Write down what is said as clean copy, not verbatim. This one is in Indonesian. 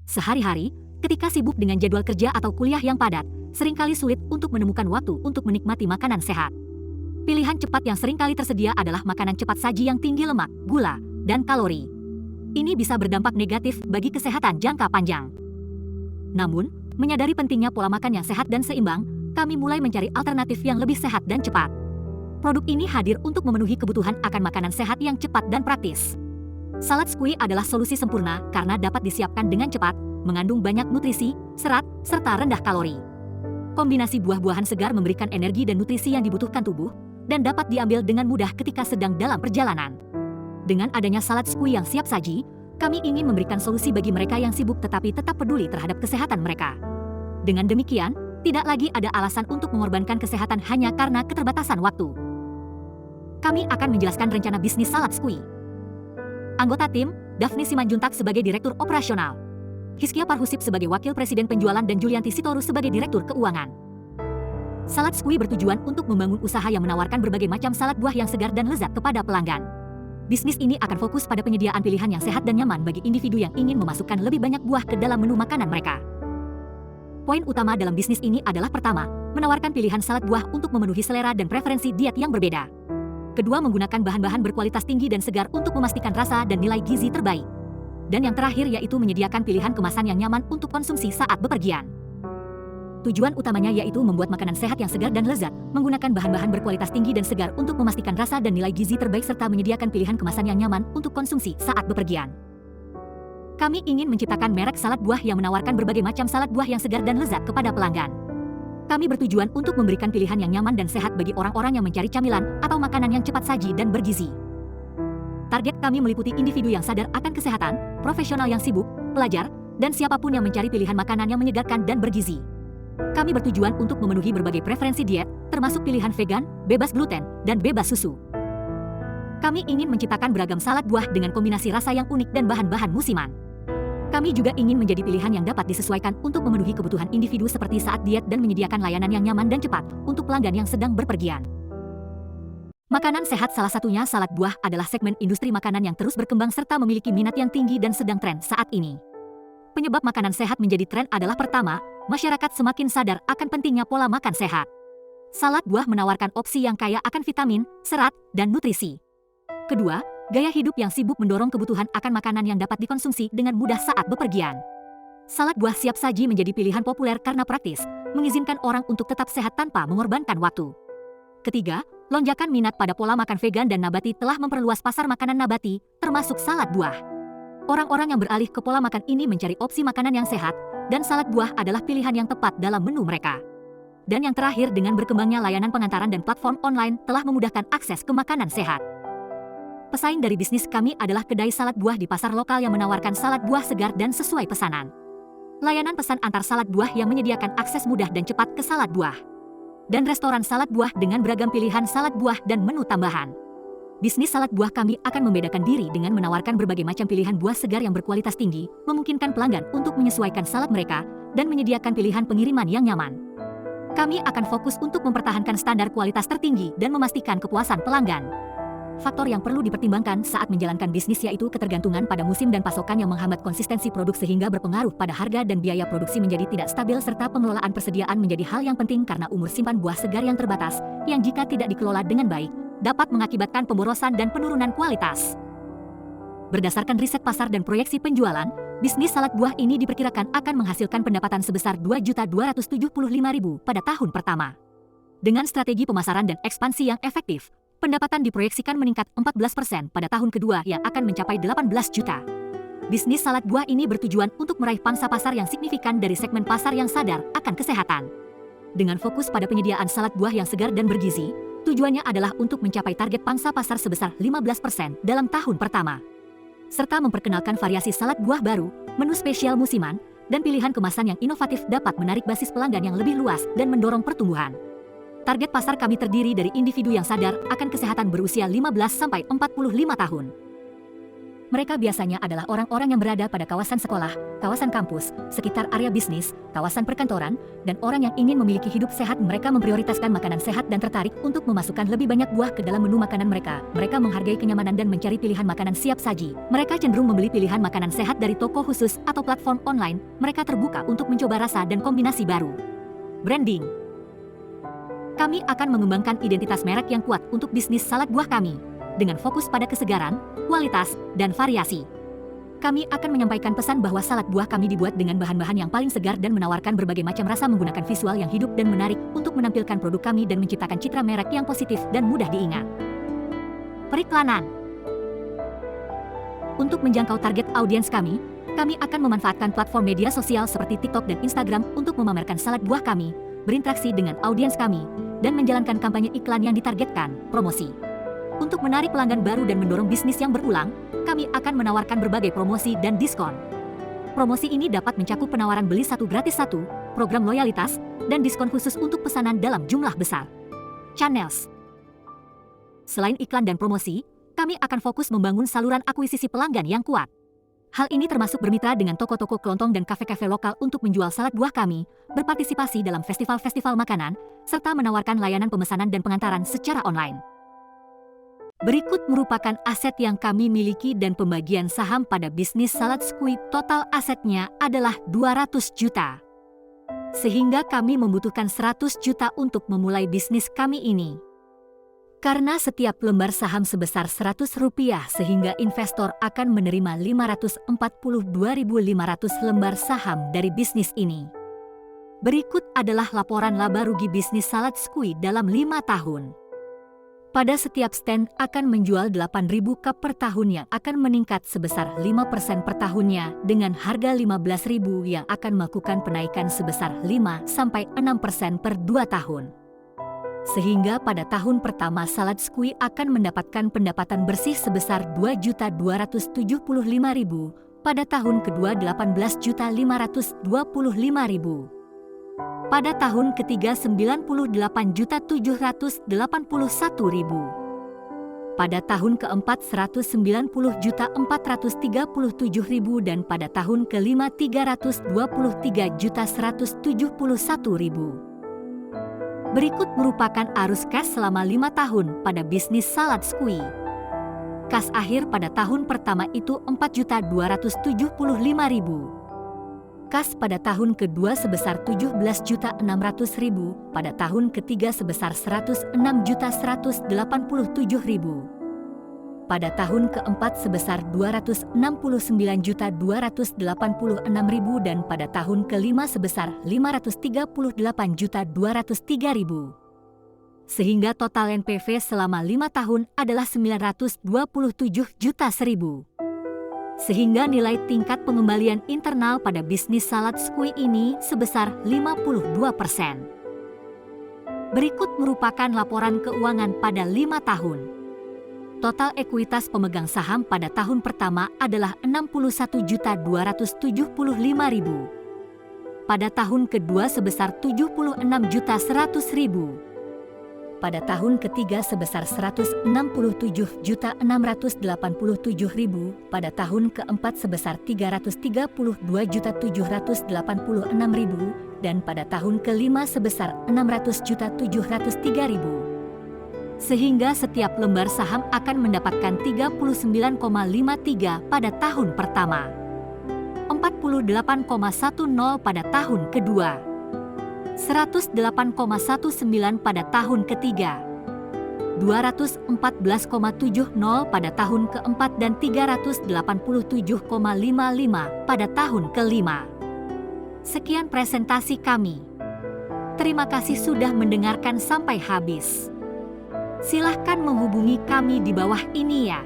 Sehari-hari, ketika sibuk dengan jadwal kerja atau kuliah yang padat, seringkali sulit untuk menemukan waktu untuk menikmati makanan sehat. Pilihan cepat yang seringkali tersedia adalah makanan cepat saji yang tinggi lemak, gula, dan kalori. Ini bisa berdampak negatif bagi kesehatan jangka panjang. Namun, menyadari pentingnya pola makan yang sehat dan seimbang, kami mulai mencari alternatif yang lebih sehat dan cepat. Produk ini hadir untuk memenuhi kebutuhan akan makanan sehat yang cepat dan praktis. Salad squee adalah solusi sempurna karena dapat disiapkan dengan cepat, mengandung banyak nutrisi, serat, serta rendah kalori. Kombinasi buah-buahan segar memberikan energi dan nutrisi yang dibutuhkan tubuh, dan dapat diambil dengan mudah ketika sedang dalam perjalanan. Dengan adanya salad squee yang siap saji, kami ingin memberikan solusi bagi mereka yang sibuk tetapi tetap peduli terhadap kesehatan mereka. Dengan demikian, tidak lagi ada alasan untuk mengorbankan kesehatan hanya karena keterbatasan waktu. Kami akan menjelaskan rencana bisnis salad squee. Anggota tim, Daphne Simanjuntak sebagai Direktur Operasional, Hiskia Parhusip sebagai Wakil Presiden Penjualan dan Julianti Sitorus sebagai Direktur Keuangan. Salad squee bertujuan untuk membangun usaha yang menawarkan berbagai macam salad buah yang segar dan lezat kepada pelanggan. Bisnis ini akan fokus pada penyediaan pilihan yang sehat dan nyaman bagi individu yang ingin memasukkan lebih banyak buah ke dalam menu makanan mereka. Poin utama dalam bisnis ini adalah pertama, menawarkan pilihan salad buah untuk memenuhi selera dan preferensi diet yang berbeda. Kedua, menggunakan bahan-bahan berkualitas tinggi dan segar untuk memastikan rasa dan nilai gizi terbaik. Dan yang terakhir yaitu menyediakan pilihan kemasan yang nyaman untuk konsumsi saat bepergian. Tujuan utamanya yaitu membuat makanan sehat yang segar dan lezat, menggunakan bahan-bahan berkualitas tinggi dan segar untuk memastikan rasa dan nilai gizi terbaik serta menyediakan pilihan kemasan yang nyaman untuk konsumsi saat bepergian. Kami ingin menciptakan merek salad buah yang menawarkan berbagai macam salad buah yang segar dan lezat kepada pelanggan. Kami bertujuan untuk memberikan pilihan yang nyaman dan sehat bagi orang-orang yang mencari camilan atau makanan yang cepat saji dan bergizi. Target kami meliputi individu yang sadar akan kesehatan, profesional yang sibuk, pelajar, dan siapapun yang mencari pilihan makanan yang menyegarkan dan bergizi. Kami bertujuan untuk memenuhi berbagai preferensi diet, termasuk pilihan vegan, bebas gluten, dan bebas susu. Kami ingin menciptakan beragam salad buah dengan kombinasi rasa yang unik dan bahan-bahan musiman. Kami juga ingin menjadi pilihan yang dapat disesuaikan untuk memenuhi kebutuhan individu seperti saat diet dan menyediakan layanan yang nyaman dan cepat untuk pelanggan yang sedang berpergian. Makanan sehat salah satunya salad buah adalah segmen industri makanan yang terus berkembang serta memiliki minat yang tinggi dan sedang tren saat ini. Penyebab makanan sehat menjadi tren adalah pertama, masyarakat semakin sadar akan pentingnya pola makan sehat. Salad buah menawarkan opsi yang kaya akan vitamin, serat, dan nutrisi. Kedua, gaya hidup yang sibuk mendorong kebutuhan akan makanan yang dapat dikonsumsi dengan mudah saat bepergian. Salad buah siap saji menjadi pilihan populer karena praktis, mengizinkan orang untuk tetap sehat tanpa mengorbankan waktu. Ketiga, lonjakan minat pada pola makan vegan dan nabati telah memperluas pasar makanan nabati, termasuk salad buah. Orang-orang yang beralih ke pola makan ini mencari opsi makanan yang sehat, dan salad buah adalah pilihan yang tepat dalam menu mereka. Dan yang terakhir, dengan berkembangnya layanan pengantaran dan platform online telah memudahkan akses ke makanan sehat. Pesaing dari bisnis kami adalah kedai salad buah di pasar lokal yang menawarkan salad buah segar dan sesuai pesanan. Layanan pesan antar salad buah yang menyediakan akses mudah dan cepat ke salad buah. Dan restoran salad buah dengan beragam pilihan salad buah dan menu tambahan. Bisnis salad buah kami akan membedakan diri dengan menawarkan berbagai macam pilihan buah segar yang berkualitas tinggi, memungkinkan pelanggan untuk menyesuaikan salad mereka, dan menyediakan pilihan pengiriman yang nyaman. Kami akan fokus untuk mempertahankan standar kualitas tertinggi dan memastikan kepuasan pelanggan. Faktor yang perlu dipertimbangkan saat menjalankan bisnis yaitu ketergantungan pada musim dan pasokan yang menghambat konsistensi produk sehingga berpengaruh pada harga dan biaya produksi menjadi tidak stabil serta pengelolaan persediaan menjadi hal yang penting karena umur simpan buah segar yang terbatas, yang jika tidak dikelola dengan baik, dapat mengakibatkan pemborosan dan penurunan kualitas. Berdasarkan riset pasar dan proyeksi penjualan, bisnis salad buah ini diperkirakan akan menghasilkan pendapatan sebesar Rp2.275.000 pada tahun pertama. Dengan strategi pemasaran dan ekspansi yang efektif, pendapatan diproyeksikan meningkat 14% pada tahun kedua yang akan mencapai 18 juta. Bisnis salad buah ini bertujuan untuk meraih pangsa pasar yang signifikan dari segmen pasar yang sadar akan kesehatan. Dengan fokus pada penyediaan salad buah yang segar dan bergizi, tujuannya adalah untuk mencapai target pangsa pasar sebesar 15% dalam tahun pertama. Serta memperkenalkan variasi salad buah baru, menu spesial musiman, dan pilihan kemasan yang inovatif dapat menarik basis pelanggan yang lebih luas dan mendorong pertumbuhan. Target pasar kami terdiri dari individu yang sadar akan kesehatan berusia 15-45 tahun. Mereka biasanya adalah orang-orang yang berada pada kawasan sekolah, kawasan kampus, sekitar area bisnis, kawasan perkantoran, dan orang yang ingin memiliki hidup sehat. Mereka memprioritaskan makanan sehat dan tertarik untuk memasukkan lebih banyak buah ke dalam menu makanan mereka. Mereka menghargai kenyamanan dan mencari pilihan makanan siap saji. Mereka cenderung membeli pilihan makanan sehat dari toko khusus atau platform online. Mereka terbuka untuk mencoba rasa dan kombinasi baru. Branding. Kami akan mengembangkan identitas merek yang kuat untuk bisnis salad buah kami, dengan fokus pada kesegaran, kualitas, dan variasi. Kami akan menyampaikan pesan bahwa salad buah kami dibuat dengan bahan-bahan yang paling segar dan menawarkan berbagai macam rasa menggunakan visual yang hidup dan menarik untuk menampilkan produk kami dan menciptakan citra merek yang positif dan mudah diingat. Periklanan. Untuk menjangkau target audiens kami akan memanfaatkan platform media sosial seperti TikTok dan Instagram untuk memamerkan salad buah kami, berinteraksi dengan audiens kami, dan menjalankan kampanye iklan yang ditargetkan, promosi. Untuk menarik pelanggan baru dan mendorong bisnis yang berulang, kami akan menawarkan berbagai promosi dan diskon. Promosi ini dapat mencakup penawaran beli satu gratis satu, program loyalitas, dan diskon khusus untuk pesanan dalam jumlah besar. Channels. Selain iklan dan promosi, kami akan fokus membangun saluran akuisisi pelanggan yang kuat. Hal ini termasuk bermitra dengan toko-toko kelontong dan kafe-kafe lokal untuk menjual salad buah kami, berpartisipasi dalam festival-festival makanan, serta menawarkan layanan pemesanan dan pengantaran secara online. Berikut merupakan aset yang kami miliki dan pembagian saham pada bisnis salad squid. Total asetnya adalah 200 juta. Sehingga kami membutuhkan 100 juta untuk memulai bisnis kami ini. Karena setiap lembar saham sebesar Rp100 sehingga investor akan menerima 542.500 lembar saham dari bisnis ini. Berikut adalah laporan laba rugi bisnis salad squid dalam 5 tahun. Pada setiap stand akan menjual 8.000 cup per tahun yang akan meningkat sebesar 5% per tahunnya dengan harga 15.000 yang akan melakukan penaikan sebesar 5-6% per 2 tahun. Sehingga pada tahun pertama salad squid akan mendapatkan pendapatan bersih sebesar 2.275.000, pada tahun kedua 18.525.000. Pada tahun ketiga 98.781.000. Pada tahun keempat 190.437.000 dan pada tahun kelima 323.171.000. Berikut merupakan arus kas selama 5 tahun pada bisnis salad squid. Kas akhir pada tahun pertama itu 4.275.000. Kas pada tahun kedua sebesar 17.600.000, pada tahun ketiga sebesar 106.187.000. Pada tahun keempat sebesar 269.286.000 dan pada tahun kelima sebesar 538.203.000. Sehingga total NPV selama 5 tahun adalah 927.100.000. Sehingga nilai tingkat pengembalian internal pada bisnis salad squid ini sebesar 52%. Berikut merupakan laporan keuangan pada 5 tahun. Total ekuitas pemegang saham pada tahun pertama adalah 61.275.000. Pada tahun kedua sebesar 76.100.000. Pada tahun ketiga sebesar 167.687.000, pada tahun keempat sebesar 332.786.000 dan pada tahun kelima sebesar 600.703.000. Sehingga setiap lembar saham akan mendapatkan 39,53 pada tahun pertama, 48,10 pada tahun kedua, 108,19 pada tahun ketiga, 214,70 pada tahun keempat dan 387,55 pada tahun kelima. Sekian presentasi kami. Terima kasih sudah mendengarkan sampai habis. Silahkan menghubungi kami di bawah ini ya.